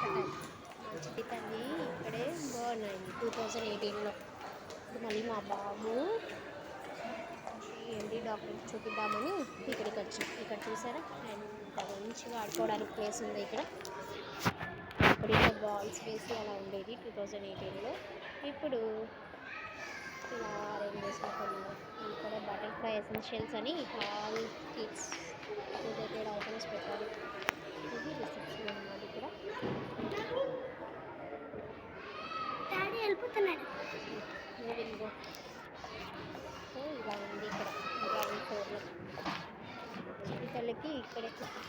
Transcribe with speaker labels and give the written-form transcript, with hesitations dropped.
Speaker 1: మా చిట్టి తల్లి ఇక్కడే బాగున్నాయి 2018లో. ఇప్పుడు మళ్ళీ మా బాబు ఏంటి డాక్టర్ చూపిద్దామని ఇక్కడికి వచ్చాం. ఇక్కడ చూసారా ఎంత మంచిగా ఆడుకోవడానికి ప్లేస్ ఉంది ఇక్కడ. అప్పుడేమో బాల్స్ వేసి అలా ఉండేది 2018లో. ఇప్పుడు ఇలా అరేంజ్ చేసినట్టున్నారు. ఇక్కడ బటర్ఫ్లై ఎసెన్షియల్స్ అని ఆల్ కిడ్స్ రిలేటెడ్ ఐటమ్స్ పెట్టారు. ఇది రిసెప్షన్ అన్నమాట. ఇక్కడ వెళ్ళిపోతున్నాడు. సో ఇలా ఉంది ఇక్కడ గ్రౌండ్ ఫ్లోర్లో. చిట్టి తల్లికి ఇక్కడే చూసి